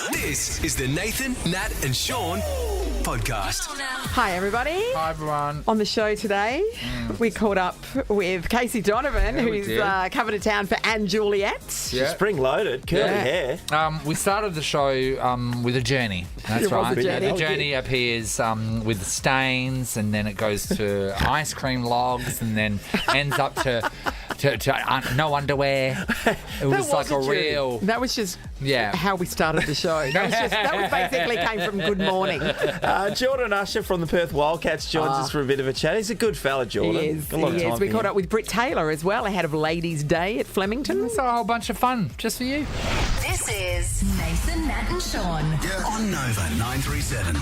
This is the Nathan, Nat and Shaun podcast. Hi, everybody. Hi, everyone. On the show today, we caught up with Casey Donovan, Yeah, we who's did. coming to town for Anne Juliet. Yeah. Spring loaded, curly hair. We started the show with a journey. That's It was right. a journey. The journey appears with stains, and then it goes to ice cream logs, and then ends up to no underwear. It was like a real. That was just Yeah. how we started the show. That was basically came from Good Morning. Jordan Usher from the Perth Wildcats joins us for a bit of a chat. He's a good fella, Jordan. He is. A lot of time We for caught him. up with Britt Taylor as well, ahead of Ladies' Day at Flemington. It's a whole bunch of fun just for you. This is Nathan, Nat and Shaun. On Nova 937.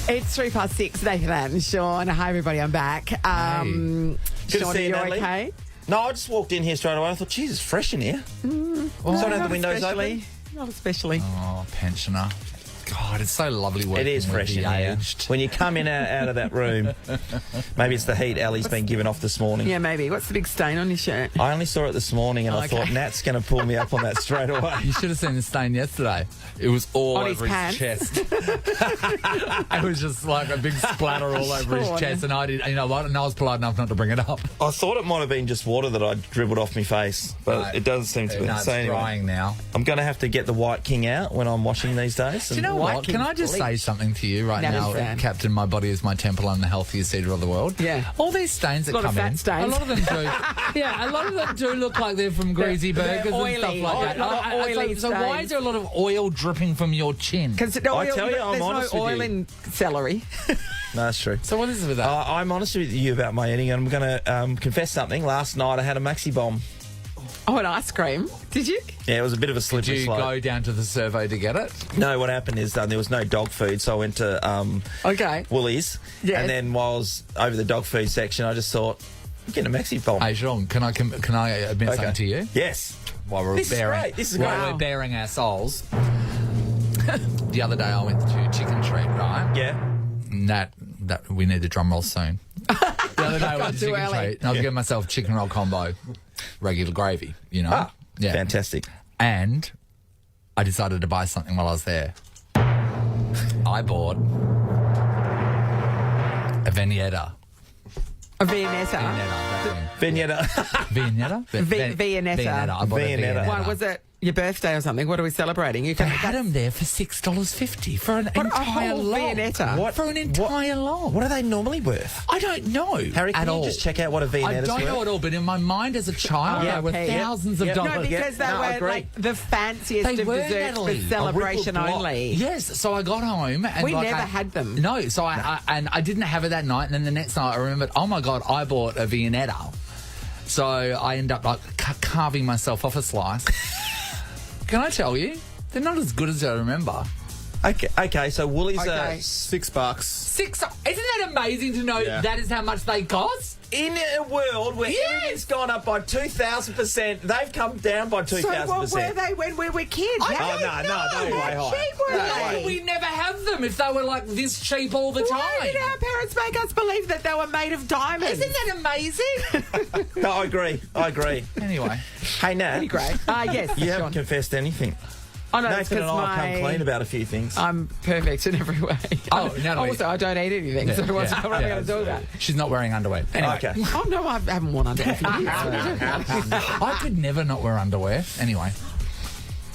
It's 6:03, Nathan and Shaun. Hi, everybody. I'm back. Good to Shaun, see are you, you Natalie. okay? No, I just walked in here straight away. I thought, geez, it's fresh in here. So I don't have the windows open. Not especially. Oh, pensioner. God, it's so lovely working It is with fresh the in here. aged. When you come in out of that room, maybe it's the heat Ellie's been given off this morning. Yeah, maybe. What's the big stain on your shirt? I only saw it this morning and I Okay. thought Nat's going to pull me up on that straight away. You should have seen the stain yesterday. It was all On his over his pants? chest. It was just like a big splatter all over his Shaun. chest, and I did. You know what? And I was polite enough not to bring it up. I thought it might have been just water that I dribbled off my face, but No. it doesn't seem to be. No, it's So anyway, drying now. I'm going to have to get the White King out when I'm washing these days. Do you know White what? Can King's I just say bleach. something to you right That now, is bad. Captain? My body is my temple. I'm the healthiest eater of the world. Yeah. All these stains that lot of come fat in, stains. a lot of them do. Yeah, a lot of them do look like they're from greasy They're burgers and stuff oily. like that. A lot of oily so why stains. is there a lot of oil dripping from your chin? Because I tell you, I'm there's honest no with oil you. in celery. No, that's true. So what is it with that? I'm honest with you about my eating, and I'm going to confess something. Last night I had a maxi bomb. Oh, an ice cream. Did you? Yeah, it was a bit of a Did slippery you slope. go down to the survey to get it? No, what happened is there was no dog food, so I went to Okay. Woolies. Yes. And then while I was over the dog food section, I just thought, I'm getting a maxi bomb. Hey, Shaun, can I admit something to you? Yes. While we're This is bearing, great. This is while great. we're bearing our souls. The other day I went to Chicken Treat, right? Yeah. That we need the drum roll soon. The other day I went to Too Chicken early. Treat and I was giving myself chicken roll combo, regular gravy, you know? Ah, fantastic. And I decided to buy something while I was there. I bought a vignetta. A Viennetta. Vignetta. Vignetta? Viennetta. Viennetta. I bought a Viennetta. Viennetta. Why, was it your birthday or something? What are we celebrating? You They can had them there for $6.50 for an a entire whole log. Viennetta. What? For an entire log. What are they normally worth? I don't know. Harry, can at you all. just check out what a I Viennetta's don't know worth? at all, but in my mind as a child, Yeah, they were okay. thousands of Yep. dollars. No, because Yeah, no, I they were agree. like the fanciest They of were, desserts Natalie. for celebration A ripple block. only. Yes, so I got home and We like, never I had them. No, so I didn't have it that night, and then the next night I remembered, oh my God, I bought a Viennetta. So I end up like carving myself off a slice. Can I tell you, they're not as good as I remember. Okay, so Woolies Okay. are... $6. Isn't that amazing to know Yeah. that is how much they cost? In a world where Yes. everything's gone up by 2,000%, they've come down by 2,000%. So what were they when we were kids? Oh, no, they were way How high. cheap were Why they? would we never have them if they were like this cheap all the time? Why did our parents make us believe that they were made of diamonds? Isn't that amazing? No, I agree. Anyway. Hey, Nat, Pretty great. Yes, you Shaun. haven't confessed anything. Oh, no, Nathan and I have come clean my... about a few things. I'm perfect in every way. Oh, Natalie. Also, I don't eat anything, so what's what am I going to do with that? She's not wearing underwear. Anyway. Okay. Oh, no, I haven't worn underwear for years. I could never not wear underwear. Anyway.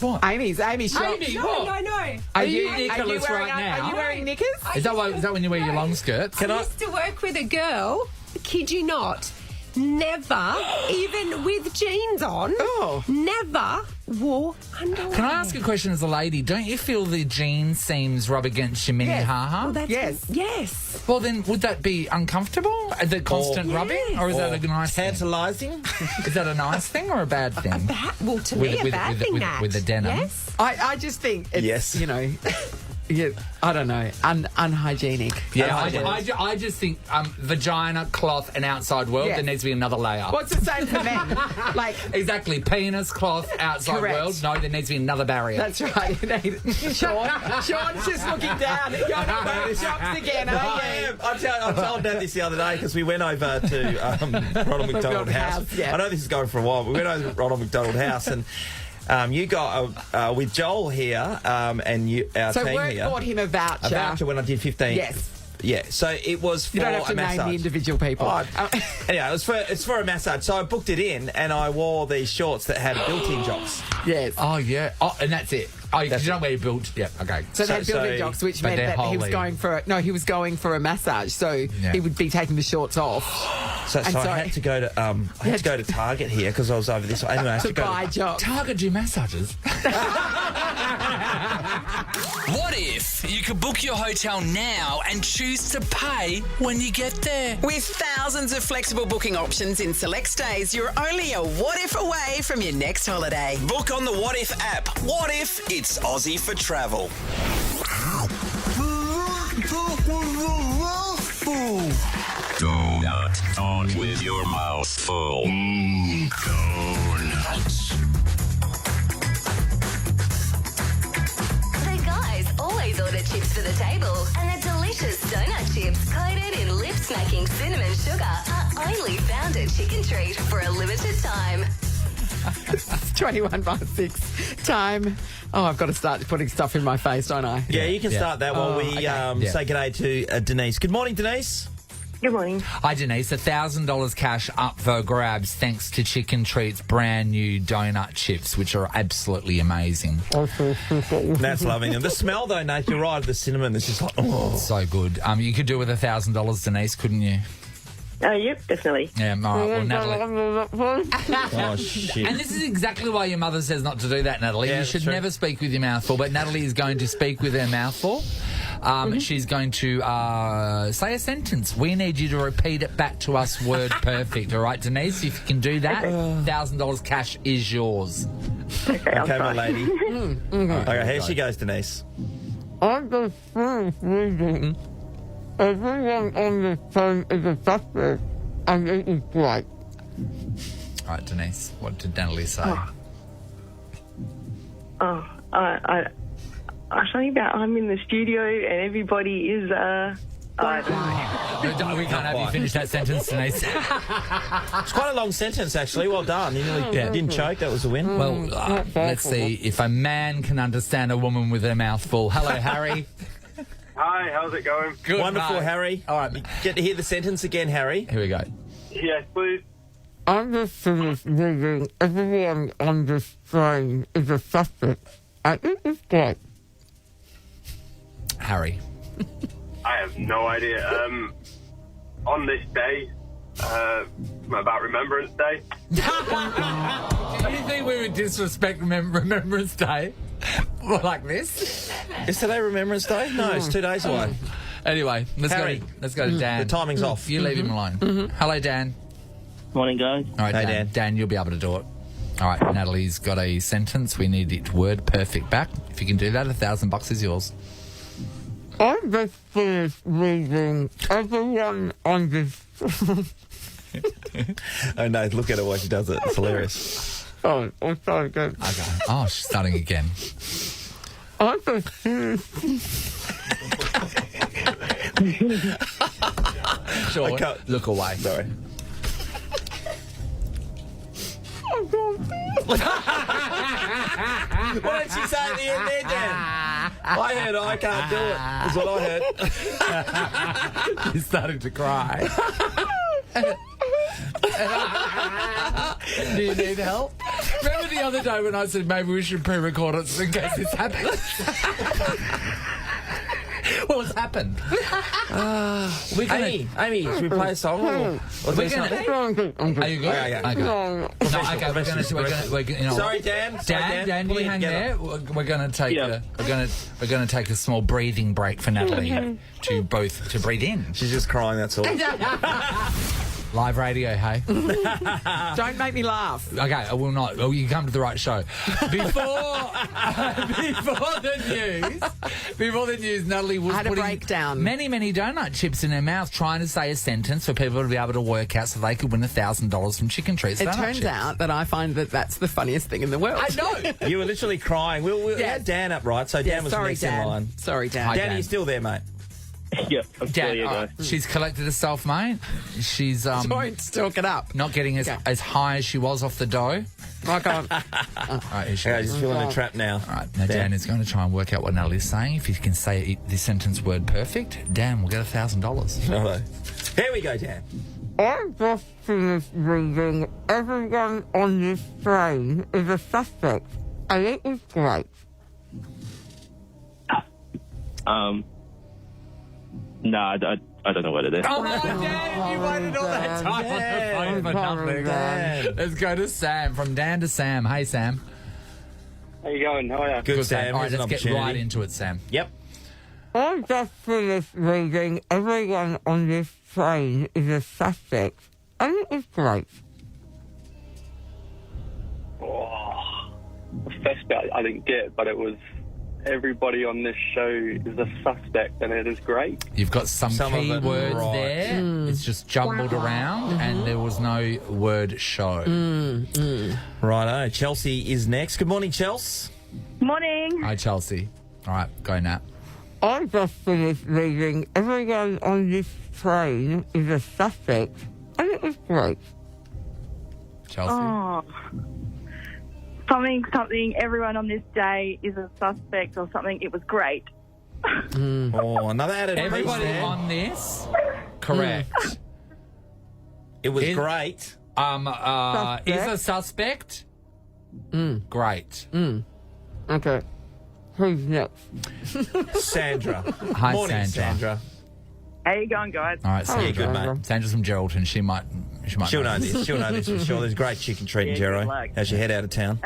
What? Amy's shop. Amy, what? No. Are you Nicholas wearing, right now? Are you wearing knickers? Is that when you wear your long skirts? I used to work with a girl, kid you not, never, even with jeans on, Oh. never wore underwear. Can I ask a question as a lady? Don't you feel the jean seams rub against your mini Yes. ha-ha? Well, that's Yes. Yes. Well, then, would that be uncomfortable? The constant rubbing? Or is that a nice thing? Tantalising? Is that a nice thing or a bad thing? Well, to me, a bad thing, Nat. with the denim. Yes. I just think it's, Yes. you know, yeah, I don't know, unhygienic. Yeah, Unhygienic. I just think vagina, cloth, and outside world, Yes. there needs to be another layer. Well, it's the same for men. Like, Exactly. Penis, cloth, outside Correct. world. No, there needs to be another barrier. that's right. Sean's just looking down. Going to both shops again, I aren't you? am. I told Dad this the other day because we went over to Ronald McDonald House. Yeah. I know this is going for a while, but we went over to Ronald McDonald House and You got with Joel here, and our So team work here. bought him a voucher. A voucher when I did 15. Yes. Yeah, so it was for You don't have to a name massage. the individual people. Anyway, it's for a massage. So I booked it in, and I wore these shorts that had built-in jocks. Yes. Oh, yeah. Oh, and that's it. Oh, because you don't wear built. Yeah, okay. So they had built-in jocks, which but meant they're that he was holy. going for a massage. So he would be taking the shorts off So And I so- had to go to Target here because I was over this way. Anyway, I had to to go buy jocks. Target do massages. What if you could book your hotel now and choose to pay when you get there? With thousands of flexible booking options in select stays, you're only a what if away from your next holiday. Book on the What If app. What if it's Aussie for travel? Donut talk with your mouth full. Donuts. The guys always order chips for the table, and the delicious donut chips coated in lip-smacking cinnamon sugar are only found at Chicken Treat for a limited time. 21 past 6. Time. Oh, I've got to start putting stuff in my face, don't I? Yeah, you can start that while we okay. say g'day to Denise. Good morning, Denise. Good morning. Hi, Denise. $1,000 cash up for grabs thanks to Chicken Treat's brand new donut chips, which are absolutely amazing. That's loving them. The smell, though, Nate, you're right, of the cinnamon. It's just like, oh. So good. You could do with $1,000, Denise, couldn't you? Yep, definitely. Yeah, all right. Well, Natalie. Oh, shit. And this is exactly why your mother says not to do that, Natalie. Yeah, you that's should true. never speak with your mouth full, but Natalie is going to speak with her mouth full. She's going to say a sentence. We need you to repeat it back to us word perfect, all right, Denise? If you can do that, $1,000 cash is yours. Okay, I'll Okay, my try. lady. Okay, here she goes, Denise. I'm just reading. Everyone on the phone is a suspect, and it is great. All right, Denise, what did Natalie say? I something about I'm in the studio and everybody is I don't know. We can't have you finish that sentence, Denise. It's quite a long sentence, actually. Well done. You nearly didn't choke. That was a win. Well, let's see if a man can understand a woman with her mouth full. Hello, Harry. Hi, how's it going? Good, Wonderful, mate. Harry. All right, You get to hear the sentence again, Harry. here we go. Yes, please. I'm just finished reading. Everyone on this train is a suspect, and it is great. Harry. I have no idea. On this day, about Remembrance Day. Do you think we would disrespect Remembrance Day? Like this? Is today Remembrance Day? No, it's 2 days away. Anyway, let's Harry. go to Dan. The timing's off. You leave him alone. Hello, Dan. Morning, guys. All right, Hey, Dan. Dan. Dan, you'll be able to do it. All right, Natalie's got a sentence. We need it word perfect back. If you can do that, $1,000 is yours. I'm just finished reading. Everyone on this. Oh, no, look at her while she does it. It's hilarious. Oh, I'm sorry again. Okay. Oh, she's starting again. I'm just finished. Sure. I can't- Look away. Sorry. What did she say at the end there, Dan? I heard I can't do it, is what I heard. She's starting to cry. Do you need help? Remember the other day when I said maybe we should pre-record it in case this happens? Well, it's happened. We're gonna, Amy, should we play a song? Or we're do something? gonna, are you good? Okay. Okay. No, okay, we're gonna, you know, Sorry, Dan. Dan, Pull you it hang together. there. We're going to take we're going to take a small breathing break for Natalie to breathe in. She's just crying, that's all. Live radio, hey. Don't make me laugh. Okay, I will not. Oh, you come to the right show. Before the news, Natalie was I had a putting breakdown. many donut chips in her mouth, trying to say a sentence for people to be able to work out so they could win $1,000 from Chicken Treats. It donut turns chips. out that I find that that's the funniest thing in the world. I know. You were literally crying. We Yeah. had Dan up, right? So Dan was Sorry, next in Dan. line. Sorry, Dan. Hi, Dan, Dan. are you still there, mate? Yeah, I'm still Dan, here, guys. she's collected herself, mate. She's Don't stalk it up. not getting as high as she was off the dough. I can't. All right, here she Okay, goes. just feeling a trap now. All right, now Dan is going to try and work out what Natalie's saying. If you can say the sentence word perfect, Dan will get $1,000. Righto. Here we go, Dan. I just finished reading Everyone on This Train is a Suspect, and it was great. No, I don't know what it is. Oh, Dan, you waited all that time on the phone for nothing. Dan. Let's go to Sam. From Dan to Sam. Hey, Sam. How you going? How are you? Good, Sam. All right, Here's an let's get right opportunity. into it, Sam. Yep. I just finished reading Everyone on This Train is a Suspect, and it was great. Oh, the first bit I didn't get, but it was everybody on this show is a suspect, and it is great. You've got some Some of key it, words right. there. It's just jumbled around, and there was no word show. Righto. Chelsea is next. Good morning, Chelsea. Morning. Hi, Chelsea. All right, go, Nat. I just finished reading Everyone on This Train is a Suspect, and it was great. Chelsea. Oh. Something, everyone on this day is a suspect or something. It was great. Oh, another added piece Everybody there. on this? Correct. It was In- great. Is a suspect? Great. Okay. Who's next? Sandra. Hi, Morning, Sandra. How you going, guys? All right, Sandra. Yeah, good, mate. Sandra's from Geraldton. She might She'll know this. She'll know this for sure. There's great chicken treat in Yeah, good Gero luck. as you head out of town.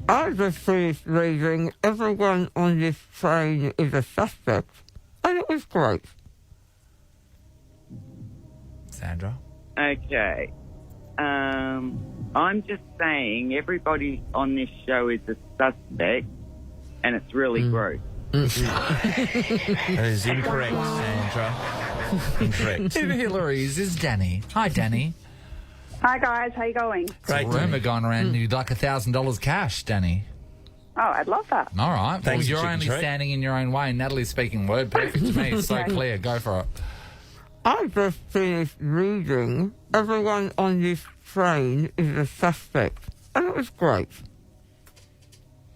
I just finished reading Everyone on This Train is a Suspect, and it was great. Sandra. Okay. I'm just saying everybody on this show is a suspect, and it's really gross. That is incorrect, Sandra. Incorrect. Two Hillarys is Danny. Hi, Danny. Hi, guys. How you going? There's a rumour going around you'd like $1,000 cash, Danny. Oh, I'd love that. All right. Thanks, well, you're chicken only treat. standing in your own way. Natalie's speaking word perfect to me. It's so clear. Go for it. I just finished reading Everyone on This Train is a Suspect, and it was great.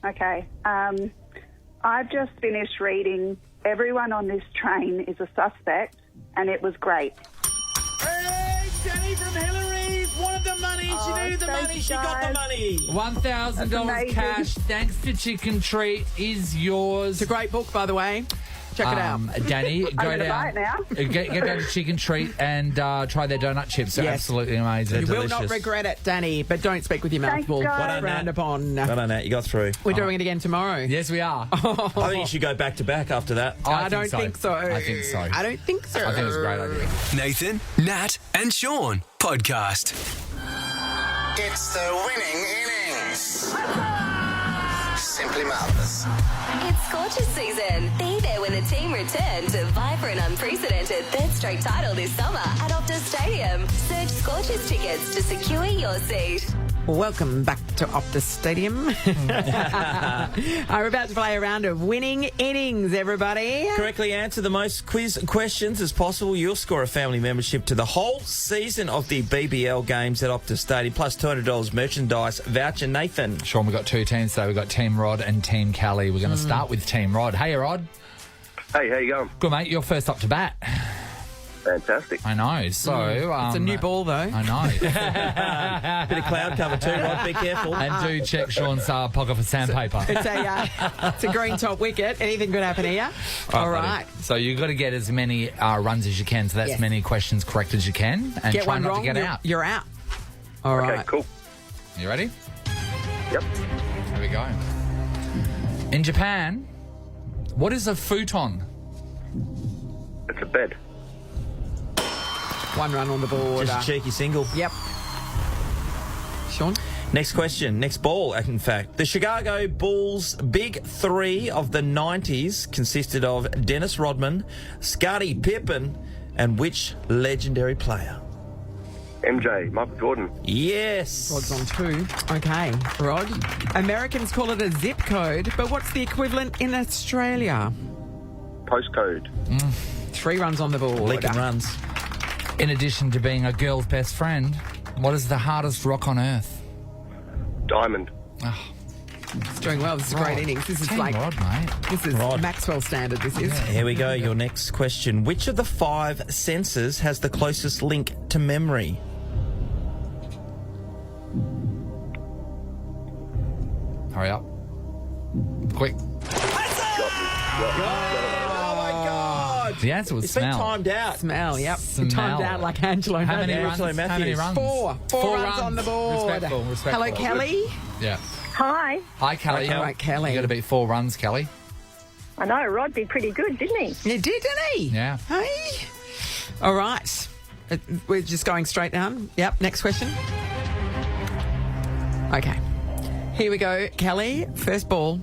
Okay. I've just finished reading Everyone on This Train is a Suspect, and it was great. Hey, Danny from Hillary's wanted the money. She needed the money. She got the money. $1,000 amazing. cash, thanks to Chicken Treat, is yours. It's a great book, by the way. Check it out. Danny, go gonna buy down. it now. Get down to Chicken Treat and try their donut chips. They're Yes. absolutely amazing. You will not delicious. regret it, Danny, but don't speak with your mouth Thanks, full. guys. Well done, Frowned Nat. upon. Well done, Nat. You got through. We're doing it again tomorrow. Yes, we are. I think you should go back to back after that. I don't think so. I think so. I don't think so. I think it was a great idea. Nathan, Nat, and Shaun podcast. It's the winning innings. Simply marvellous. It's Scorchers season. Be there when the team return to vie for an unprecedented third straight title this summer at Optus Stadium. Search Scorchers tickets to secure your seat. Welcome back to Optus Stadium. We're about to play a round of winning innings, everybody. Correctly answer the most quiz questions as possible. You'll score a family membership to the whole season of the BBL games at Optus Stadium, plus $200 merchandise voucher. Nathan. Sean, we've got two teams today. We've got Team Rod and Team Callie. We're going to start with Team Rod. Hey, Rod. Hey, how you going? Good, mate. You're first up to bat. Fantastic. I know. So It's a new ball, though. I know. Bit of cloud cover too, Rod. Be careful. And do check Sean's pocket for sandpaper. It's a green top wicket. Anything could happen here. All buddy. right. So you've got to get as many runs as you can. So that's Yes. many questions correct as you can. And Get try one not wrong, to get you're, out. you're out. All Okay, right. cool. You ready? Yep. Here we go. In Japan, what is a futon? It's a bed. One run on the board. Just a cheeky single. Yep. Sean? Next question. Next ball, in fact. The Chicago Bulls' big three of the 90s consisted of Dennis Rodman, Scottie Pippen, and which legendary player? MJ, Michael Jordan. Yes. Rod's on two. Okay, Rod. Americans call it a zip code, but what's the equivalent in Australia? Postcode. 3 runs on the board. Leaking runs. In addition to being a girl's best friend, what is the hardest rock on Earth? Diamond. It's doing well. This is great innings. This is Team like Rod, mate. this is Maxwell standard. This is. Here we go. Your next question. Which of the 5 senses has the closest link to memory? Hurry up. Quick. Oh, my God. The answer was It's smell. been timed out. Smell, yep. Smell. Timed out like Angelo How many Matthews. runs? How many runs? Four runs on the board. Respectful. Hello, Kelly. Yeah. Hi. Hi, Kelly. All right, Kelly. You got to beat 4 runs, Kelly. I know, Rod did pretty good, didn't he? He did, didn't he? Yeah. Hey. All right. We're just going straight down. Yep, next question. Okay. Here we go, Kelly. First ball.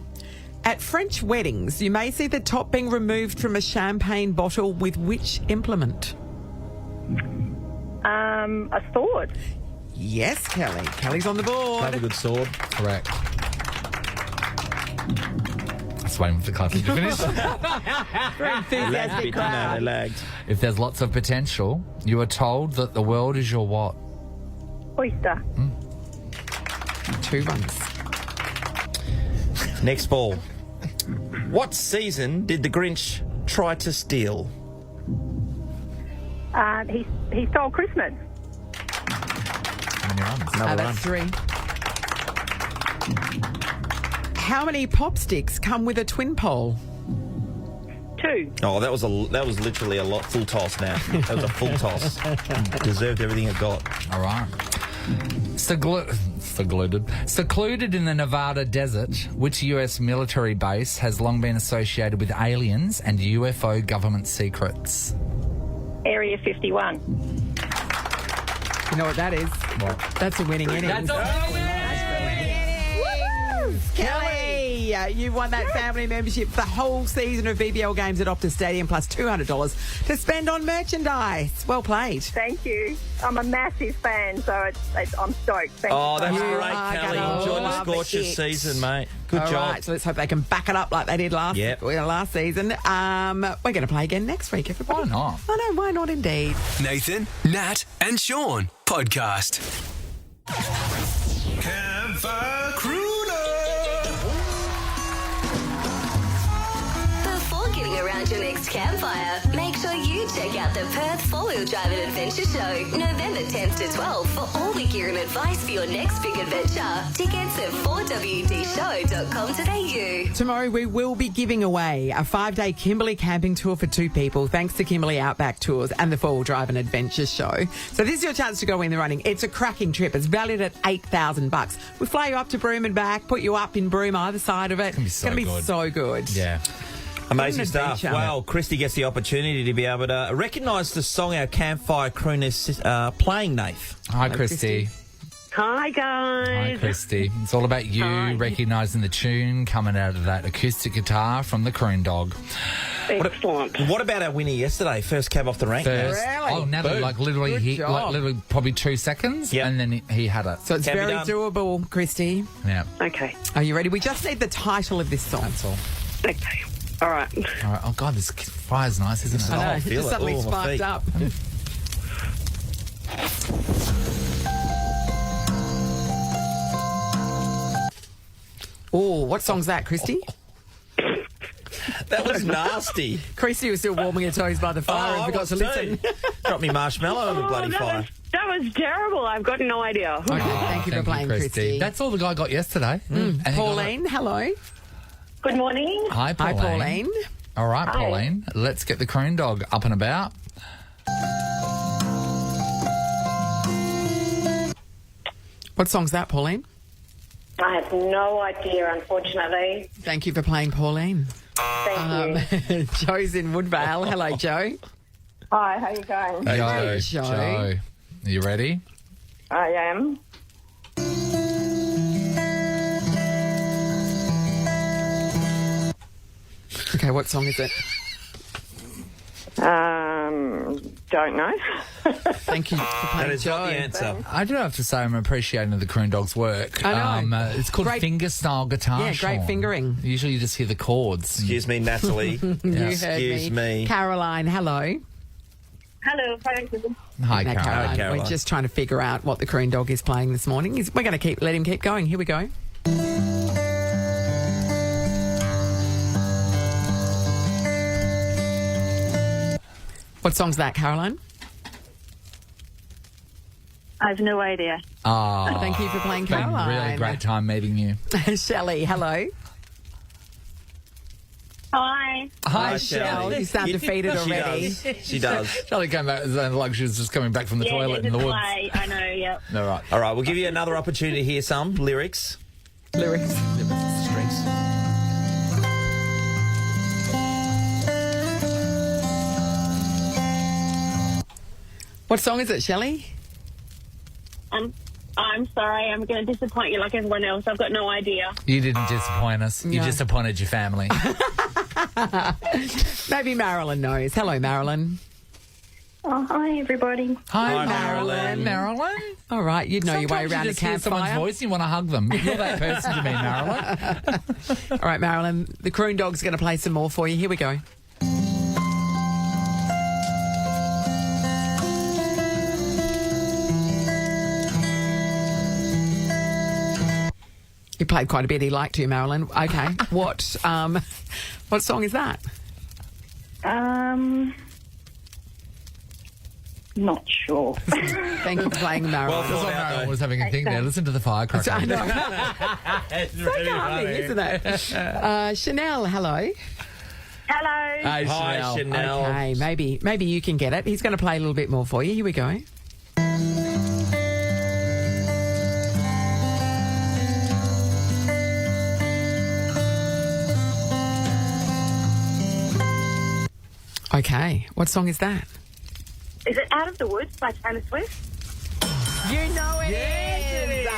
At French weddings, you may see the top being removed from a champagne bottle with which implement? A sword. Yes, Kelly. Kelly's on the board. Have a good sword. Correct. Just waiting for Classy to finish. Very enthusiastic crowd. They lagged. If there's lots of potential, you are told that the world is your what? Oyster. 2 runs. Next ball. What season did the Grinch try to steal? He stole Christmas. How many runs? Another run. That's 3. How many pop sticks come with a twin pole? 2. Oh, that was literally a lot. Full toss now. That was a full toss. Deserved everything it got. All right. Secluded in the Nevada desert, which US military base has long been associated with aliens and UFO government secrets? Area 51. You know what that is? What? That's a winning innings. That's a winning Kelly, you won that family membership for the whole season of BBL games at Optus Stadium plus $200 to spend on merchandise. Well played. Thank you. I'm a massive fan, so I'm stoked. Thank Oh, you. that's so much. great, Kelly. Enjoy the Scorchers season, mate. Good All job. right, so let's hope they can back it up like they did last season. We're going to play again next week, everybody. Why not? I know, why not indeed? Nathan, Nat, and Shaun podcast. Campfire Crooner. Before getting around your next campfire, make sure you check out the Perth 4-Wheel Drive and Adventure Show, November 10th to 12th, for all the gear and advice for your next big adventure. Tickets at 4wdshow.com.au. Tomorrow we will be giving away a 5-day Kimberley camping tour for 2 people, thanks to Kimberley Outback Tours and the 4-Wheel Drive and Adventure Show. So this is your chance to go in the running. It's a cracking trip. It's valued at $8,000. We fly you up to Broome and back, put you up in Broome either side of it. It's going to be so good. Yeah. Amazing What an stuff. adventure. Well, Christy gets the opportunity to be able to recognise the song our Campfire Crooners playing, Nath. Hi, Christy. Hi, guys. Hi, Christy. It's all about you recognising the tune coming out of that acoustic guitar from the Croon Dog. Excellent. What about our winner yesterday? First cab off the rank. First. Nath. Oh, Natalie, Good literally job. probably 2 seconds, and then he had it. So it's Can be very done. doable, Christy. Yeah. Okay. Are you ready? We just need the title of this song. That's all. Okay. All right. All right. Oh, God, this fire's nice, isn't it? I know, I it feel just it. suddenly Oh, my sparked feet. up. Oh, what song's that, Christy? That was nasty. Christy was still warming her toes by the fire and I forgot was to listen. too. Drop me marshmallow on the bloody fire. That was terrible. I've got no idea. Okay, thank you for playing, Christy. That's all the guy got yesterday. And he got Pauline, hello. Good morning. it. Hi, Pauline. Hi, Pauline. All right, Hi. Pauline. Let's get the Croon Dog up and about. What song's that, Pauline? I have no idea, unfortunately. Thank you for playing, Pauline. Thank you. Joe's in Woodvale. Hello, Joe. Hi, how you going? Hey, Joe. Joe. Are you ready? I am. Okay, what song is it? Don't know. Thank you for playing, That is Joe. not the answer. I do have to say I'm appreciating the Croon Dog's work. I know. It's called Great- fingerstyle guitar. Yeah, great Shaun. fingering. Usually you just hear the chords. Excuse me, Natalie. You heard Excuse me. Caroline, hello. Hello. Hi, No, Caroline. Hi, Caroline. We're just trying to figure out what the Croon dog is playing this morning. We're going to let him keep going. Here we go. What song's that, Caroline? I have no idea. Oh, Thank you for playing been Caroline. really great time meeting you. Shelley, hello. Hi. Hi, Shell. You sound defeated already. She does. Shelley came back and sounded like she was just coming back from the toilet in the woods. I know, yep. All right. All right, we'll give you another opportunity to hear some lyrics. Lyrics. Strings. What song is it, Shelley? I'm sorry. I'm going to disappoint you like everyone else. I've got no idea. You didn't disappoint us. You No. disappointed your family. Maybe Marilyn knows. Hello, Marilyn. Oh, hi, everybody. Hi, Marilyn. Marilyn. All right, you'd know your way Sometimes around you a just hear someone's campfire. voice and you want to hug them. You're that person to me, Marilyn. All right, Marilyn, the Croon dog's going to play some more for you. Here we go. You played quite a bit. He liked you, Marilyn. Okay, what song is that? Not sure. Thank you for playing, Marilyn. That's what Marilyn was having a thing there. Listen to the firecracker. I know. It's So calming, isn't it? Chanel, hello. Hello. Hi, Hi, Chanel. Okay, maybe you can get it. He's going to play a little bit more for you. Here we go. Okay, what song is that? Is it Out of the Woods by Taylor Swift? You know it is.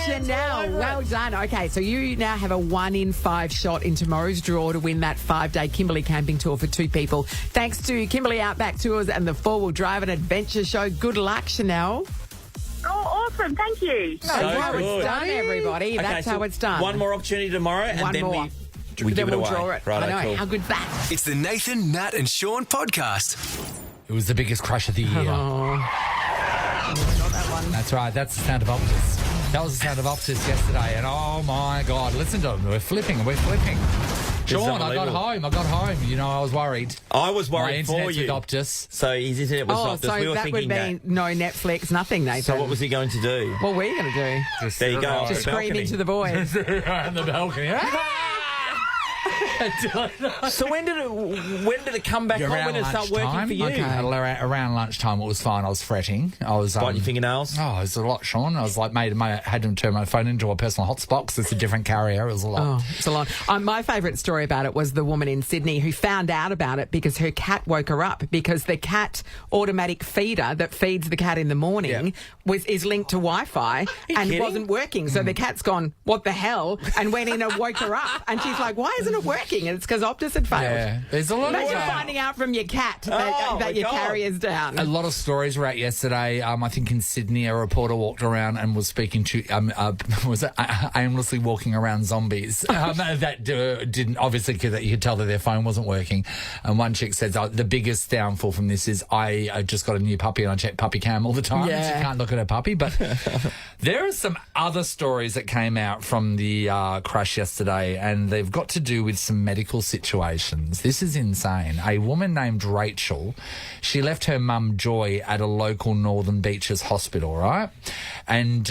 Chanel, well done. Okay, so you now have a 1 in 5 shot in tomorrow's draw to win that 5-day Kimberley camping tour for 2 people. Thanks to Kimberley Outback Tours and the 4-Wheel Drive and Adventure Show. Good luck, Chanel. Oh, awesome. Thank you. That's how it's done, everybody. Okay, That's so how it's done. One more opportunity tomorrow, and One then more. we give Then it we'll away. draw it. Righto, I know. cool. How good's that? It's the Nathan, Nat and Shaun podcast. It was the biggest crush of the year. That's right. That's the sound of Optus. That was the sound of Optus yesterday. And oh my God, listen to them. We're flipping. Shaun, I got home. You know, I was worried. I was worried My for internet's you. with Optus. So his internet was Optus. so We were that thinking would mean no Netflix, nothing, Nathan. So what was he going to do? What were you going to do? There you go. off Just the scream balcony. into the void. On the balcony. So when did it come back on? When did it start working for you? Okay. Around lunchtime, it was fine. I was fretting. I was Biting your fingernails? Oh, it was a lot, Shaun. I was like, had to turn my phone into a personal hotspot because it's a different carrier. It was a lot. Oh, it's a lot. My favourite story about it was the woman in Sydney who found out about it because her cat woke her up because the cat automatic feeder that feeds the cat in the morning is linked to Wi-Fi and kidding? wasn't working. So the cat's gone, what the hell? And went in and woke her up. And she's like, why isn't it working? And it's because Optus had failed. Yeah, there's a lot Imagine of finding out from your cat that your carrier's down. A lot of stories were out yesterday. I think in Sydney, a reporter walked around and was speaking to was aimlessly walking around zombies that didn't obviously that you could tell that their phone wasn't working. And one chick said the biggest downfall from this is I just got a new puppy and I check puppy cam all the time. Yeah. She can't look at her puppy. But there are some other stories that came out from the crash yesterday, and they've got to do with some medical situations. This is insane. A woman named Rachel, she left her mum Joy at a local Northern Beaches hospital, right? And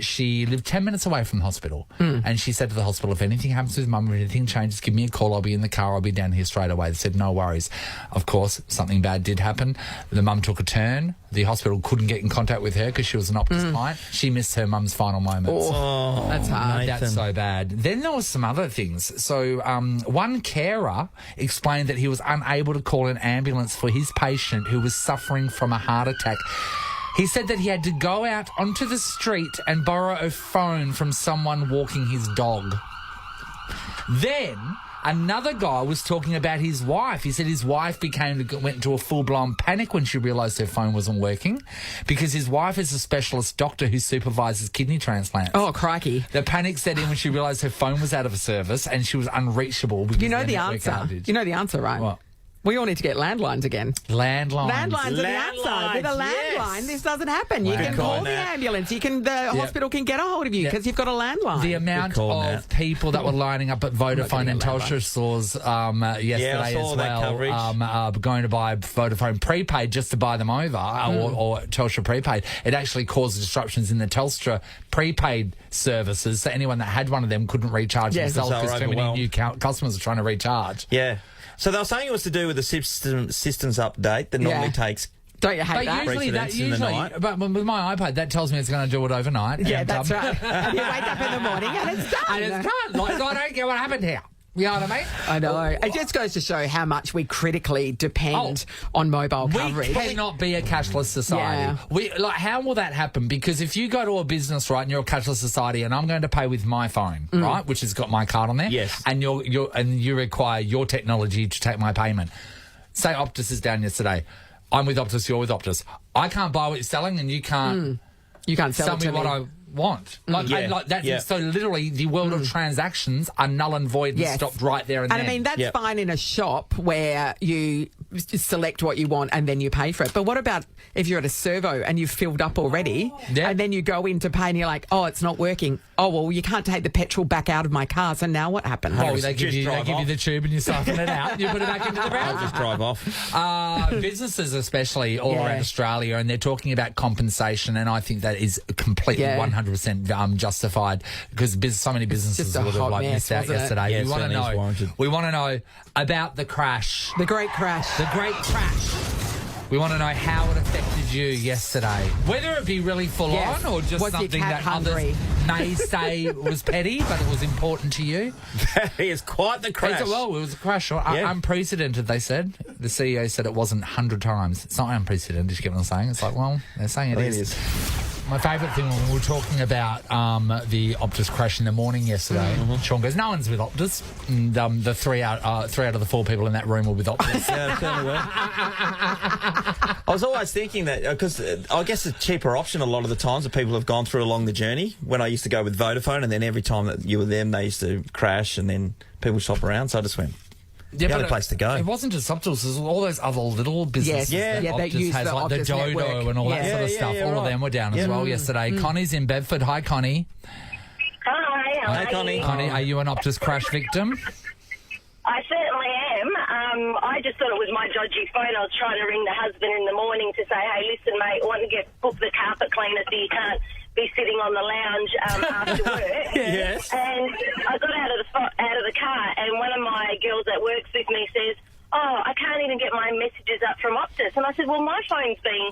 she lived 10 minutes away from the hospital. And she said to the hospital, if anything happens with mum or anything changes, give me a call. I'll be in the car. I'll be down here straight away. They said, no worries. Of course, something bad did happen. The mum took a turn. The hospital couldn't get in contact with her because she was an Optus client. She missed her mum's final moments. Oh, that's hard. That's so bad. Then there was some other things. So one carer explained that he was unable to call an ambulance for his patient who was suffering from a heart attack. He said that he had to go out onto the street and borrow a phone from someone walking his dog. Then another guy was talking about his wife. He said his wife went into a full-blown panic when she realised her phone wasn't working because his wife is a specialist doctor who supervises kidney transplants. Oh, crikey. The panic set in when she realised her phone was out of service and she was unreachable. You know the answer. You know the answer, right? What? We all need to get landlines again. Landlines. Landlines on the outside. With a landline, this doesn't happen. You can call the ambulance. The hospital can get a hold of you because you've got a landline. The amount of people that were lining up at Vodafone and Telstra stores yesterday as well, going to buy Vodafone prepaid just to buy them over, or Telstra prepaid, it actually caused disruptions in the Telstra prepaid services. So anyone that had one of them couldn't recharge themselves because too many new customers are trying to recharge. Yeah. So they were saying it was to do with the systems update that normally takes. Don't you hate that? Usually, but with my iPad, that tells me it's going to do it overnight. Yeah, and, that's right. And you wake up in the morning and it's done. And it's done. Like, I don't get what happened here. You know what I mean? I know. It just goes to show how much we critically depend on mobile coverage. We cannot be a cashless society. How will that happen? Because if you go to a business, right, and you're a cashless society, and I'm going to pay with my phone, right, which has got my card on there, and you require your technology to take my payment. Say Optus is down yesterday. I'm with Optus. You're with Optus. I can't buy what you're selling, and you can't. You can't sell me what I want. So literally the world of transactions are null and void and stopped right there and then. I mean, that's fine in a shop where you select what you want and then you pay for it. But what about if you're at a servo and you've filled up already and then you go in to pay and you're like, oh, it's not working. Oh, well, you can't take the petrol back out of my car, so now what happens? Oh, they give you the tube and you siphon it out. You put it back into the barrel. I'll just drive off. Businesses especially all around Australia, and they're talking about compensation, and I think that is completely 100% justified because so many businesses would have missed out yesterday. Yeah, we want to know about the crash. The great crash. The great crash. We want to know how it affected you yesterday. Whether it be really full on or just something that others may say was petty, but it was important to you. That is quite the crash. It was a crash. Unprecedented, they said. The CEO said it wasn't 100 times. It's not unprecedented, you get what I'm saying? It's like, well, they're saying it is. My favourite thing when we were talking about the Optus crash in the morning yesterday, Shaun goes, no one's with Optus. And the three out of the 4 people in that room were with Optus. Yeah, certainly were. I was always thinking that, because I guess a cheaper option a lot of the times that people have gone through along the journey. When I used to go with Vodafone, and then every time that you were them, they used to crash, and then people shop around, so I just went... the only place to go. It wasn't just Optus, there's all those other little businesses that Optus has, like the Dodo network. And all that sort of stuff. All of them were down as well yesterday. Connie's in Bedford. Hi, Connie. Hi, Connie. Connie, are you an Optus crash victim? I certainly am. I just thought it was my dodgy phone. I was trying to ring the husband in the morning to say, hey, listen, mate, I want to book the carpet cleaner so you can't be sitting on the lounge after work. Yes. And I got out of the car, and one of my girls that works with me says, oh, I can't even get my messages up from Optus. And I said, well, my phone's been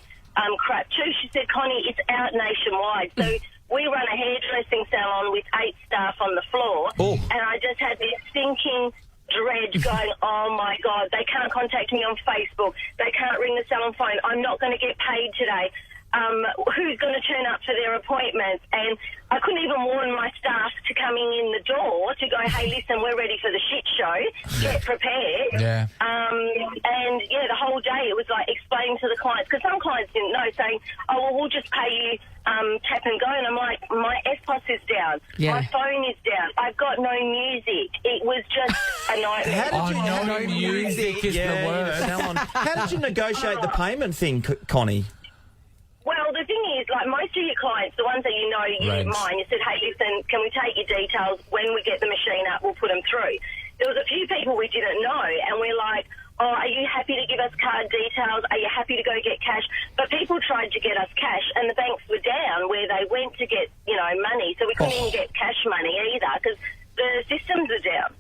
crap too. She said, Connie, it's out nationwide. So we run a hairdressing salon with 8 staff on the floor, and I just had this thinking dread going, oh my God, they can't contact me on Facebook. They can't ring the salon phone. I'm not going to get paid today. Who's going to turn up for their appointments? And I couldn't even warn my staff to coming in the door to go, hey, listen, we're ready for the shit show. Get prepared. Yeah. And, the whole day it was like explaining to the clients, because some clients didn't know, saying, oh, well, we'll just pay you tap and go. And I'm like, my FPOS is down. Yeah. My phone is down. I've got no music. It was just a nightmare. No music is the worst. How did you negotiate the payment thing, Connie? Well, the thing is, like most of your clients, the ones that you know, you didn't mind, you said, hey, listen, can we take your details? When we get the machine up, we'll put them through. There was a few people we didn't know, and we're like, oh, are you happy to give us card details? Are you happy to go get cash? But people tried to get us cash, and the banks were down where they went to get, money, so we couldn't even get cash money either because the systems are down.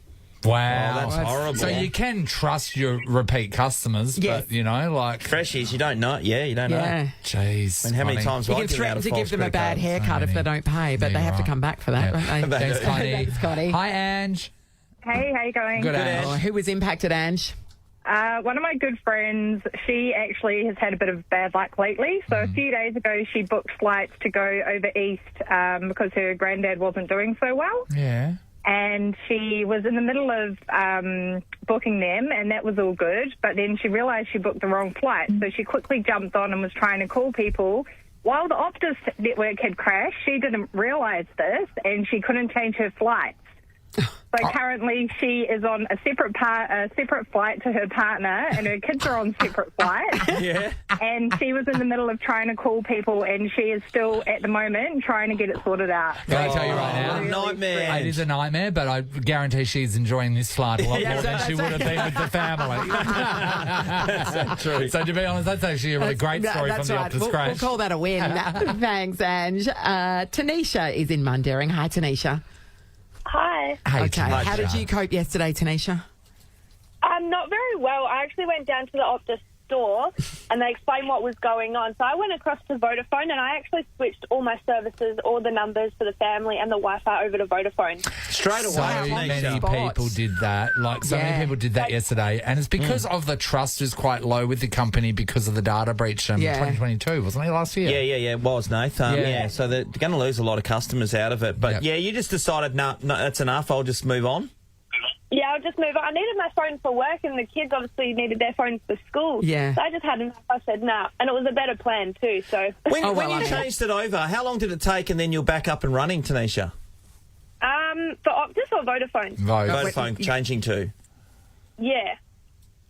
Wow. Oh, that's horrible. So you can trust your repeat customers, but, Freshies, you don't know. Yeah, you don't know. Jeez. And how many times you can threaten to give them a bad haircut if they don't pay, but they have to come back for that, don't they? Thanks, Connie. Thanks, Connie. Hi, Ange. Hey, how you going? Good, Ange. Oh, who was impacted, Ange? One of my good friends, she actually has had a bit of bad luck lately. So a few days ago, she booked flights to go over east because her granddad wasn't doing so well. Yeah. And she was in the middle of booking them, and that was all good. But then she realised she booked the wrong flight, so she quickly jumped on and was trying to call people. While the Optus network had crashed, she didn't realise this, and she couldn't change her flights. So currently she is on a separate flight to her partner, and her kids are on separate flights. Yeah. And she was in the middle of trying to call people, and she is still, at the moment, trying to get it sorted out. Can I tell you right now? What a nightmare. It is a nightmare, but I guarantee she's enjoying this flight a lot more than she would have been with the family. That's so true. So to be honest, that's actually a really great story from the Optus We'll crash. call that a win. Thanks, Ange. Tanisha is in Mundaring. Hi, Tanisha. Hi. Hey, Okay. Tanisha. How did you cope yesterday, Tanisha? Not very well. I actually went down to the Optus store and they explained what was going on. So I went across to Vodafone and I actually switched all my services, all the numbers for the family and the Wi-Fi over to Vodafone. Straight away. So many people did that. Many people did that yesterday. And it's because of the trust is quite low with the company because of the data breach in 2022, wasn't it, last year? Yeah, it was, Nath. So they're going to lose a lot of customers out of it. But, you just decided, no, that's enough. I'll just move on. Yeah, I'll just move on. I needed my phone for work and the kids obviously needed their phones for school. Yeah. So I just had enough. I said, nah. And it was a better plan too, so... When you changed it over, how long did it take and then you're back up and running, Tanisha? For Optus or Vodafone? Vodafone changing to. Yeah.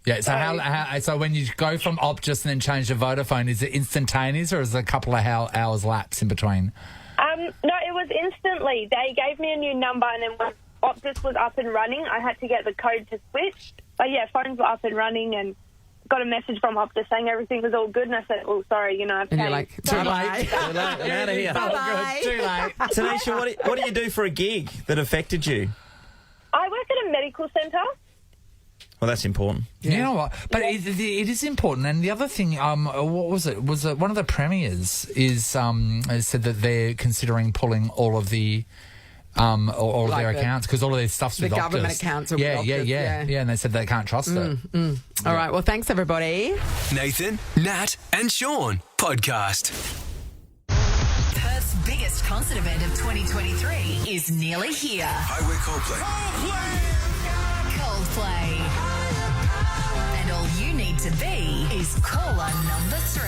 Yeah, so so when you go from Optus and then change to Vodafone, is it instantaneous or is it a couple of hours lapse in between? No, it was instantly. They gave me a new number and then when Optus was up and running, I had to get the code to switch. But yeah, phones were up and running and got a message from Optus saying everything was all good. And I said, oh, sorry, I've And you're paid. like, too late. I'm out of here. Bye-bye. Too late. Tanisha, what do you do for a gig that affected you? I work at a medical centre. Well, that's important. You know what? But it is important. And the other thing, what was it? Was one of the premiers said that they're considering pulling all of the all of their accounts because all of their stuff's with Optus. The government accounts are with Optus. Yeah, and they said they can't trust it. All right, well, thanks, everybody. Nathan, Nat, and Shaun podcast. Perth's biggest concert event of 2023 is nearly here. Hi, we're Coldplay. Coldplay. And all you need to be is caller number 3.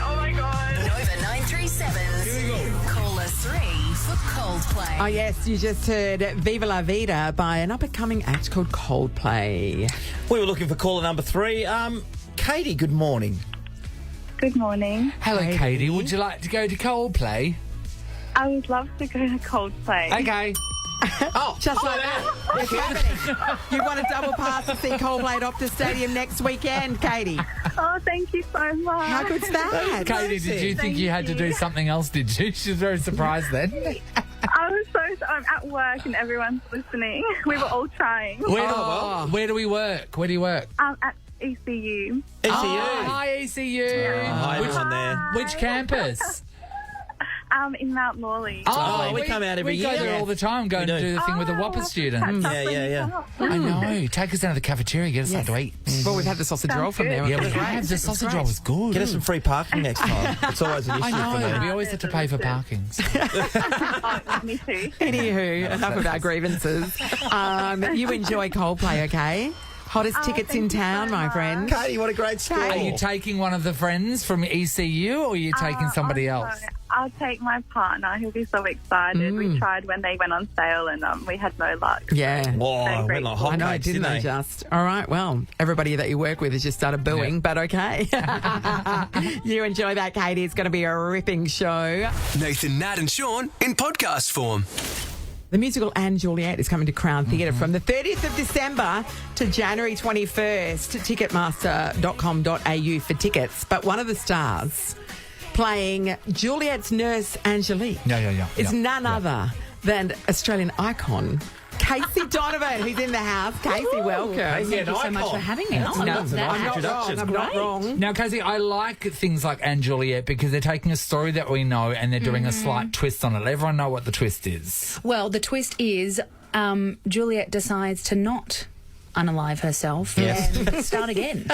Oh my God. Nova 937's caller 3 for Coldplay. Oh, yes, you just heard Viva La Vida by an up-and-coming act called Coldplay. We were looking for caller number 3. Katie, good morning. Good morning. Hello, Katie. Would you like to go to Coldplay? I would love to go to Coldplay. Okay. Just like that. It's happening. You want a double pass to see Coldplay at Optus Stadium next weekend, Katie. Oh, thank you so much. How good's that? Katie, did you think you had to do something else, did you? She was very surprised then. I was I'm at work and everyone's listening. We were all trying. Where do we work? Where do you work? At ECU. ECU. Hi, ECU. Hi, everyone there. Which campus? In Mount Morley. We come out every year. We go there all the time, go and do the thing with the Whopper student. Yeah. I know. Take us down to the cafeteria, get us something to eat. Well, we've had the sausage roll from there. Yeah, we have. The sausage roll was good. Get us some free parking next time. It's always an issue I know. for me. We always have to pay for parking. So. Me too. Anywho, enough of our grievances. You enjoy Coldplay, okay? Hottest tickets in town, my friend. Katie, what a great score. Are you taking one of the friends from ECU or are you taking somebody else? I'll take my partner. He'll be so excited. We tried when they went on sale and we had no luck. Yeah. Whoa, went like hotcakes, I know, didn't they just? All right, well, everybody that you work with has just started booing, but okay. You enjoy that, Katie. It's going to be a ripping show. Nathan, Nat, and Shaun in podcast form. The musical Anne Juliet is coming to Crown Theatre from the 30th of December to January 21st. Ticketmaster.com.au for tickets. But one of the stars playing Juliet's nurse Angelique is none other than Australian icon Casey Donovan, who's in the house. Casey, welcome. Thank you so much for having me on. I'm not wrong. Now, Casey, I like things like Anne Juliet because they're taking a story that we know and they're doing a slight twist on it. Let everyone know what the twist is. Well, the twist is Juliet decides to not unalive herself and start again.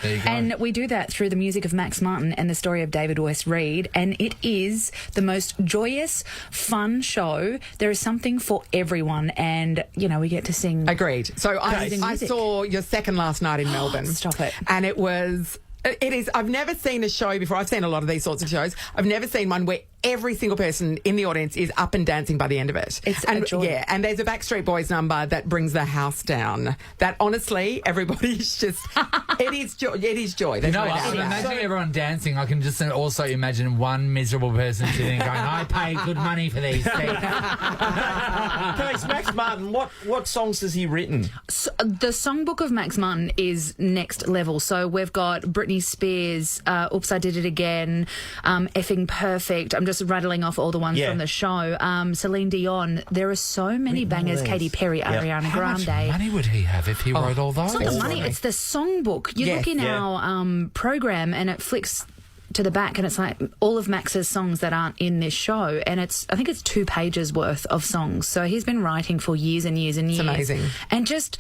There you go. And we do that through the music of Max Martin and the story of David West Reed, and it is the most joyous, fun show. There is something for everyone, and, we get to sing. Agreed. So I music. saw your second last night in Melbourne. Stop it. And it was It is. I've never seen a show before. I've seen a lot of these sorts of shows. I've never seen one where every single person in the audience is up and dancing by the end of it. It's a joy. Yeah, and there's a Backstreet Boys number that brings the house down. That honestly, everybody's just. It is joy. It is joy. There's You know no what? doubt I'm about it. imagining everyone dancing. I can just also imagine one miserable person sitting there going, I pay good money for these things. Case, Max Martin, what songs has he written? So, the songbook of Max Martin is next level. So we've got Britney Spears, Oops, I Did It Again, Effing Perfect. I'm just rattling off all the ones Yeah. from the show. Celine Dion. There are so many bangers. Katy Perry, Ariana How much Grande. money would he have if he wrote all those? It's not the money, it's the songbook. You look in our program and it flicks to the back and it's like all of Max's songs that aren't in this show, and I think it's 2 pages worth of songs. So he's been writing for years and years and years. It's amazing. And just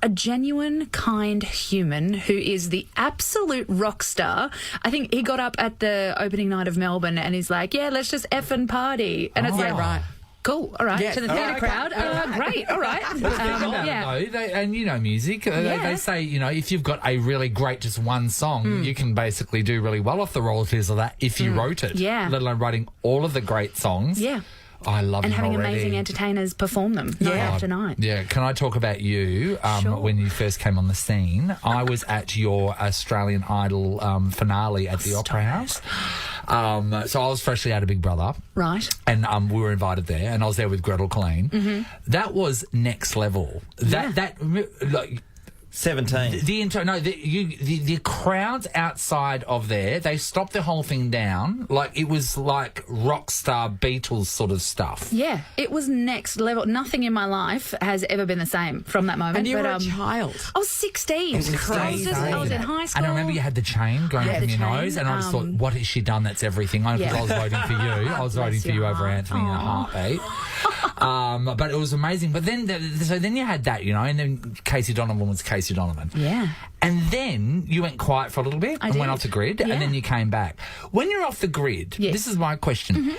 a genuine, kind human who is the absolute rock star. I think he got up at the opening night of Melbourne and he's like, yeah, let's just effing party. And it's like, right. Cool, all right, Yeah. to the theatre crowd. Great, all right. And you know music. They say, you know, if you've got a really great just one song, you can basically do really well off the royalties of that if you wrote it. Yeah. Let alone writing all of the great songs. Yeah. I love And him having already. amazing entertainers perform them night after night. Yeah, can I talk about you Sure. when you first came on the scene? I was at your Australian Idol finale at the Opera House. So I was freshly out of Big Brother. Right. And we were invited there, and I was there with Gretel Colleen. Mm-hmm. That was next level. Like 17. The crowds outside of there, they stopped the whole thing down. Like, it was like rock star Beatles sort of stuff. Yeah, it was next level. Nothing in my life has ever been the same from that moment. And you but, were a child. I was 16. It was crazy. I was in high school. And I remember you had the chain going Yeah, from the your chain, nose, and I just thought, what has she done that's everything? Because Yeah. I was voting for you. I was voting Bless for you your over heart. Anthony in a heartbeat. But it was amazing. But then, then you had that, you know, and then Casey Donovan was Casey Donovan. Yeah. And then you went quiet for a little bit and went did. off the grid, Yeah. and then you came back. When you're off the grid, this is my question. Mm-hmm.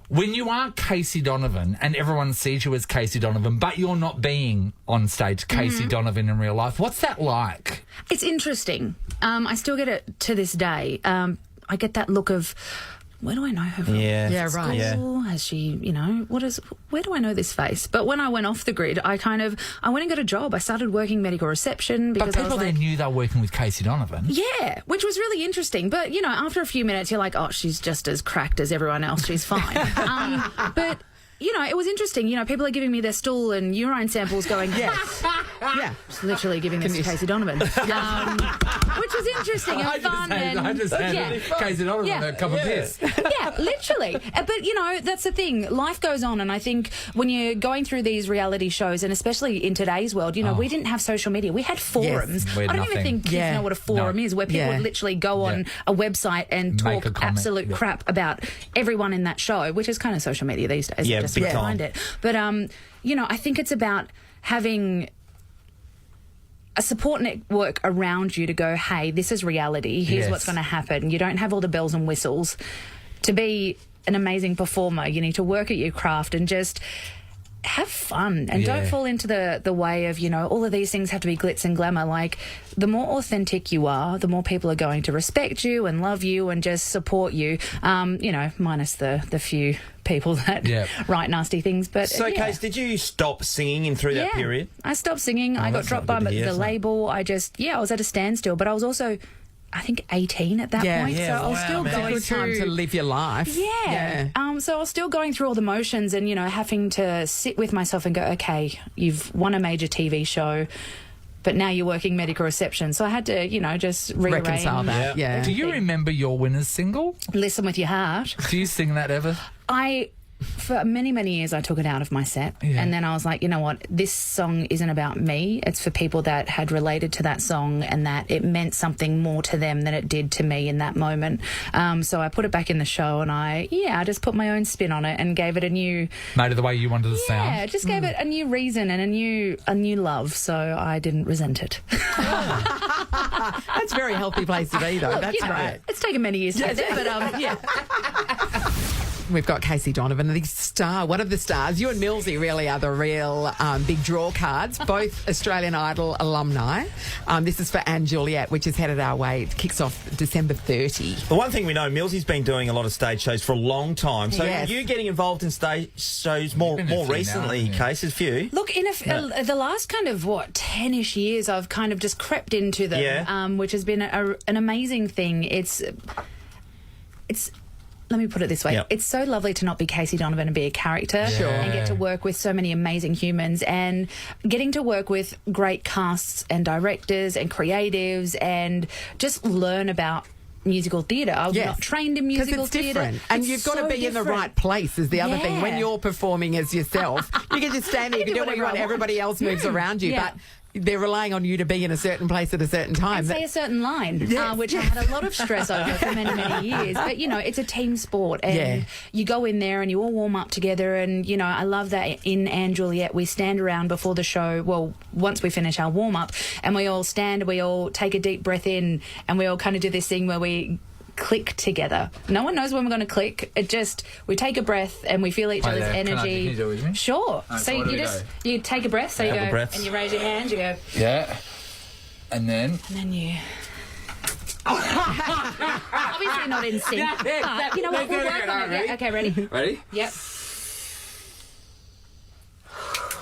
When you are Casey Donovan and everyone sees you as Casey Donovan, but you're not being on stage Casey Mm-hmm. Donovan in real life, what's that like? It's interesting. I still get it to this day. I get that look of, where do I know her from? Yeah. Yeah, right. School? Has she, you know, where do I know this face? But when I went off the grid, I went and got a job. I started working medical reception because But I was people like, then knew they were working with Casey Donovan. yeah, which was really interesting. But, you know, after a few minutes, you're like, oh, she's just as cracked as everyone else. She's fine. But, you know, it was interesting. You know, people are giving me their stool and urine samples going, yes. Yeah. Just literally giving this to Casey Donovan. Which was interesting and fun. I just handed Casey Donovan a cup of piss. Yeah, literally. But, you know, that's the thing. Life goes on, and I think when you're going through these reality shows, and especially in today's world, you know, we didn't have social media. We had forums. We had I don't nothing. even think kids know what a forum is, where people would literally go on a website and Make a talk comment. absolute crap about everyone in that show, which is kind of social media these days. Yeah, just big behind time. it. But, you know, I think it's about having a support network around you to go, hey, this is reality. Here's what's going to happen. You don't have all the bells and whistles. To be an amazing performer, you need to work at your craft and just have fun and don't fall into the way of, you know, all of these things have to be glitz and glamour. Like, the more authentic you are, the more people are going to respect you and love you and just support you, you know, minus the few people that write nasty things. But So, Case, did you stop singing in through that period? I stopped singing. I got that's dropped not by good to hear, the isn't it? label. I was at a standstill, but I was also, I think, 18 at that point. Yeah, so I was still It's a going good time through to live your life. Yeah. So I was still going through all the motions and, you know, having to sit with myself and go, okay, you've won a major TV show, but now you're working medical reception. So I had to, you know, just rearrange. Reconcile that. Yeah. Do you remember your winner's single? Listen with your heart. Do you sing that ever? For many, many years, I took it out of my set. Yeah. And then I was like, you know what? This song isn't about me. It's for people that had related to that song and that it meant something more to them than it did to me in that moment. So I put it back in the show and I just put my own spin on it and gave it a new... Made it the way you wanted to sound? Yeah, just gave it a new reason and a new love. So I didn't resent it. That's a very healthy place to be, though. Look, That's you know, great. It's taken many years to get there, but yeah. we've got Casey Donovan, the star, one of the stars. You and Millsy really are the real big draw cards, both Australian Idol alumni. This is for Anne Juliet, which is headed our way. It kicks off December 30. The one thing we know, Millsy's been doing a lot of stage shows for a long time. So Yes. you getting involved in stage shows more recently, Case, a few. Look, in the last kind of 10-ish years, I've kind of just crept into them, which has been an amazing thing. It's. Let me put it this way. Yep. It's so lovely to not be Casey Donovan and be a character and get to work with so many amazing humans, and getting to work with great casts and directors and creatives and just learn about musical theatre. I'm not trained in musical it's theatre. different. And you've got to be in the right place is the other thing. When you're performing as yourself, you can just stand there, you can do what you want, everybody else moves around you. But they're relying on you to be in a certain place at a certain time. And say a certain line, which I had a lot of stress over for many, many years. But, it's a team sport. And you go in there and you all warm up together. And, I love that in Anne Juliet, we stand around before the show, well, once we finish our warm-up, and we all stand, we all take a deep breath in, and we all kind of do this thing where we click together. No one knows when we're going to click. We take a breath and we feel each other's energy. Can you do it with me? Sure. So you take a breath. So you go and you raise your hand. You go. Yeah. And then you. Obviously not in sync. But you know what? We'll work on it. Yeah, okay, ready? Ready? Yep.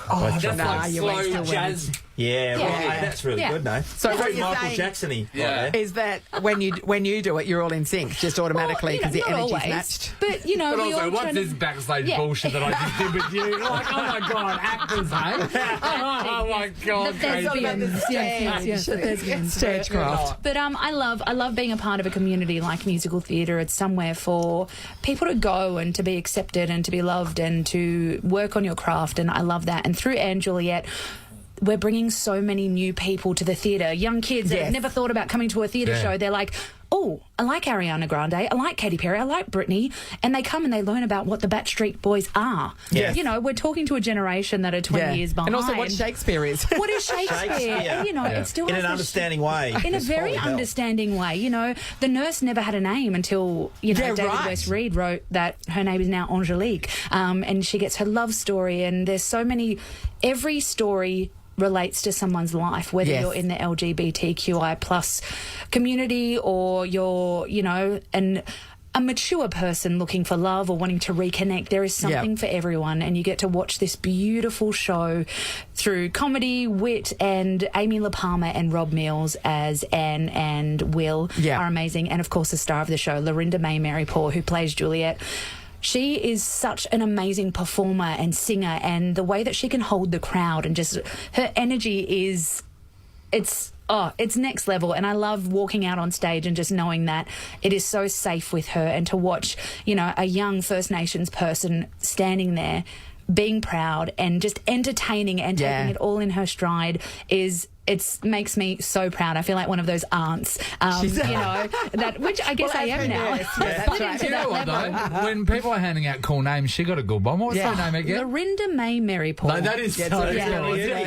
Oh, that's like slow jazz. Yeah, that's really good, no? So That's what very you're Michael saying Jackson-y. is that when you do it, you're all in sync just automatically because your energy's matched. But But also, what's this backstage bullshit that I just did with you? Like, oh my god, actors, hey? Oh my god, the thespians. Yes, the thespians. Stagecraft. But I love being a part of a community like musical theatre. It's somewhere for people to go and to be accepted and to be loved and to work on your craft, and I love that. And through Anne Juliet, we're bringing so many new people to the theatre, young kids that have never thought about coming to a theatre show. They're like, oh, I like Ariana Grande, I like Katy Perry, I like Britney, and they come and they learn about what the Backstreet Boys are. Yes. We're talking to a generation that are 20 years behind. And also what Shakespeare is. What is Shakespeare? And, it still in has an understanding way. In a very understanding way. The nurse never had a name until, David West Reed wrote that her name is now Angelique. And she gets her love story, and there's so many, every story relates to someone's life, whether you're in the LGBTQI plus community or you're, a mature person looking for love or wanting to reconnect. There is something for everyone, and you get to watch this beautiful show through comedy, wit, and Amy La Palmer and Rob Mills as Anne and Will are amazing. And, of course, the star of the show, Lorinda May Marypaw, who plays Juliet. She is such an amazing performer and singer, and the way that she can hold the crowd and just her energy is, it's next level. And I love walking out on stage and just knowing that it is so safe with her, and to watch, a young First Nations person standing there being proud and just entertaining and taking it all in her stride it makes me so proud. I feel like one of those aunts, that which I guess I am now. When people are handing out cool names, she got a good one. What was her name again? Lorinda May Marypaw. No, that is so cool.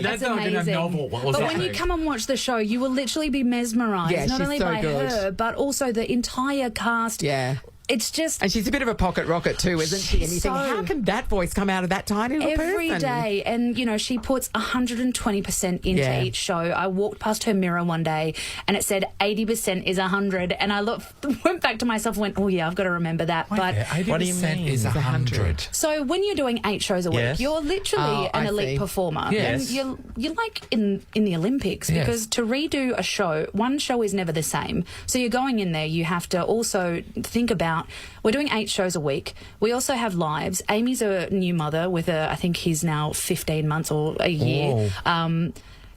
That's like in a novel. But when you come and watch the show, you will literally be mesmerised, not only by her, but also the entire cast. Yeah. It's just... And she's a bit of a pocket rocket too, isn't she? And you think, how can that voice come out of that tiny little person? Every day. And, she puts 120% into each show. I walked past her mirror one day and it said 80% is 100. And I went back to myself and went, oh, yeah, I've got to remember that. But 80% is 100. So when you're doing 8 shows a week, you're literally an elite performer. Yes. And you're like in the Olympics, because to redo a show, one show is never the same. So you're going in there, you have to also think about, we're doing 8 shows a week. We also have lives. Amy's a new mother with I think he's now 15 months or a year.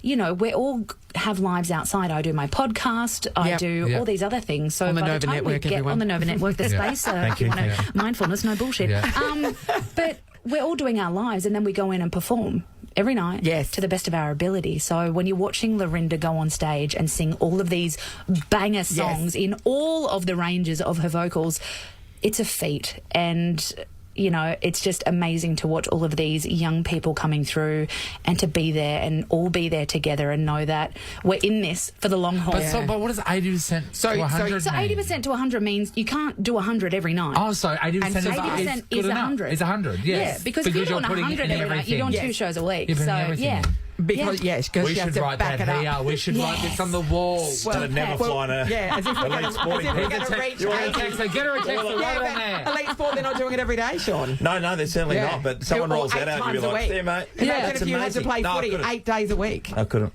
We all have lives outside. I do my podcast. I do all these other things. So on the by Nova the time Network, we get on the Nova Network, the space, mindfulness, no bullshit. But we're all doing our lives, and then we go in and perform every night to the best of our ability. So when you're watching Lorinda go on stage and sing all of these banger songs in all of the ranges of her vocals, it's a feat. And you know, it's just amazing to watch all of these young people coming through and to be there and all be there together and know that we're in this for the long haul. But what does 80% to 100 So 80% to 100 means you can't do 100 every night. Oh, so 80% is 80% good is enough. 100. It's 100, yes. Yeah, because if you're doing 100 every night, you're doing 2 shows a week. You're putting So, everything yeah. in. Because, yes, because we you have should to write back that it up. here. We should write this on the wall. That'd never fly in a Yeah, as if we're going to reach Get her a text, right on there. Elite Sport, they're not doing it every day, Sean. No, they're certainly Yeah. not. But someone Or rolls that 8 out and you'll times be a like, week. there, mate. Imagine That's if you had to amazing. play No, I footy couldn't. 8 days a week. I couldn't.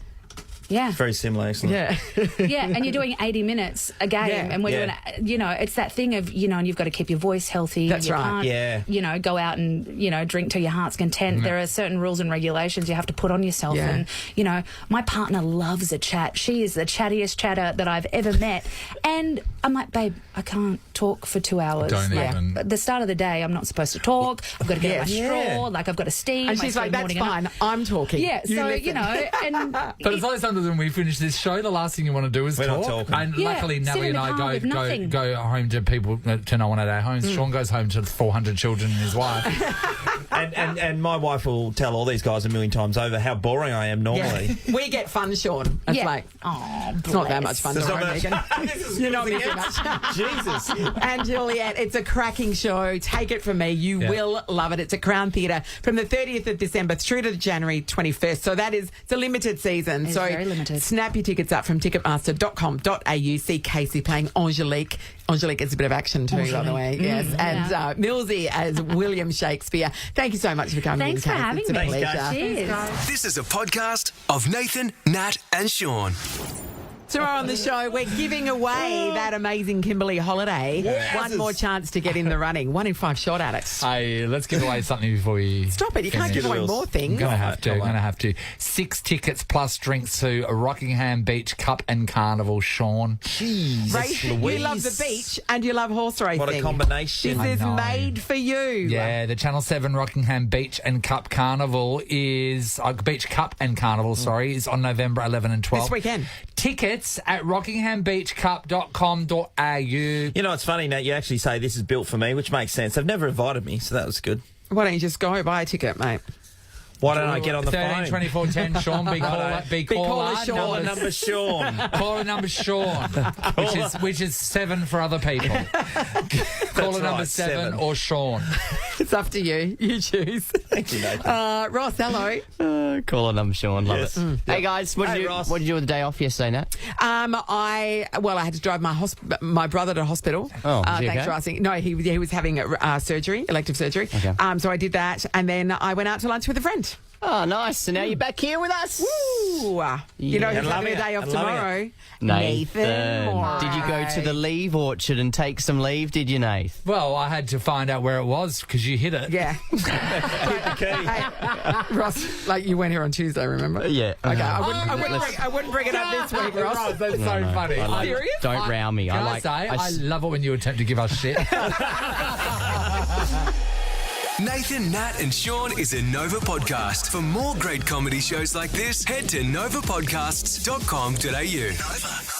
Yeah. It's very similar, excellent. Yeah. Yeah, and you're doing 80 minutes a game, Yeah. and we're Yeah. doing, you know, it's that thing of, you know, and you've got to keep your voice healthy. That's you right. Can't, Yeah. you know, go out and, you know, drink to your heart's content. There are certain rules and regulations you have to put on yourself. Yeah. And, you know, my partner loves a chat. She is the chattiest chatter that I've ever met. And I'm like, babe, I can't talk for 2 hours. Don't like, even. At the start of the day, I'm not supposed to talk. I've got to get my Yeah. straw. Like, I've got to steam. And my she's like, steam that's morning and fine. I'm talking. Yeah, so, listen. you know, and... But it's like sometimes when we finish this show, the last thing you want to do is We're not talk. talking. And Yeah, luckily, sit Nellie in and the car I with go nothing. home to people, to no one at our homes. Shaun goes home to 400 children and his wife. And my wife will tell all these guys a million times over how boring I am normally. Yeah. We get fun, Sean. It's Yeah. like, oh, it's not that much fun. There's Don't not worry, much- Megan. You're not missing much. Jesus. And Juliet, it's a cracking show. Take it from me. You will love it. It's at Crown Theatre from the 30th of December through to January 21st. So it's a limited season. It's so very limited. Snap your tickets up from ticketmaster.com.au. See Casey playing Angelique. Angelique gets a bit of action too, by the way. Yes. And Millsy as William Shakespeare. Thank you so much for coming Thanks in, for Casey. having It's a me. pleasure. Cheers. This is a podcast of Nathan, Nat, and Shaun. Tomorrow on the show, we're giving away that amazing Kimberley holiday. One more chance to get in the running. 1 in 5 shot at it. Hey, let's give away something before we Stop it. You can't finish. give away more things. I'm going to have to. 6 tickets plus drinks to Rockingham Beach Cup and Carnival, Shaun. Ray, you love the beach and you love horse racing. What a combination. This is I know. made for you. Yeah, the Channel 7 Rockingham Beach and Cup Carnival is... Beach Cup and Carnival, is on November 11 and 12. This weekend. Tickets at rockinghambeachcup.com.au. You know, it's funny, Nat, you actually say this is built for me, which makes sense. They've never invited me, so that was good. Why don't you just go buy a ticket, mate? Why don't I get on the 13, phone? 24, 10, Sean, be caller Sean. Caller number Sean. Caller number Sean, which is 7 for other people. Caller number right, 7 7. or Sean. It's up to you. You choose. Thank you, Nathan. Ross, hello. Call it, I'm Sean. Love Yes. it. Hey guys, what did you Ross. do with the day off yesterday, Nat? I had to drive my brother to hospital. Oh, is he thanks okay? for asking. No, he was having surgery, elective surgery. Okay. So I did that, and then I went out to lunch with a friend. Oh, nice. So now you're back here with us. Woo! You know Yeah. who's having a day off And loving tomorrow? Nathan. Did you go to the leave orchard and take some leave, did you, Nath? Well, I had to find out where it was because you hit it. Yeah. Hey, Ross, you went here on Tuesday, remember? Yeah. Okay, I wouldn't bring it up this week, Ross. Ross, that's so funny. Serious? Don't row me. Can I say, I love it when you attempt to give us shit. Nathan, Nat, and Shaun is a Nova podcast. For more great comedy shows like this, head to novapodcasts.com.au.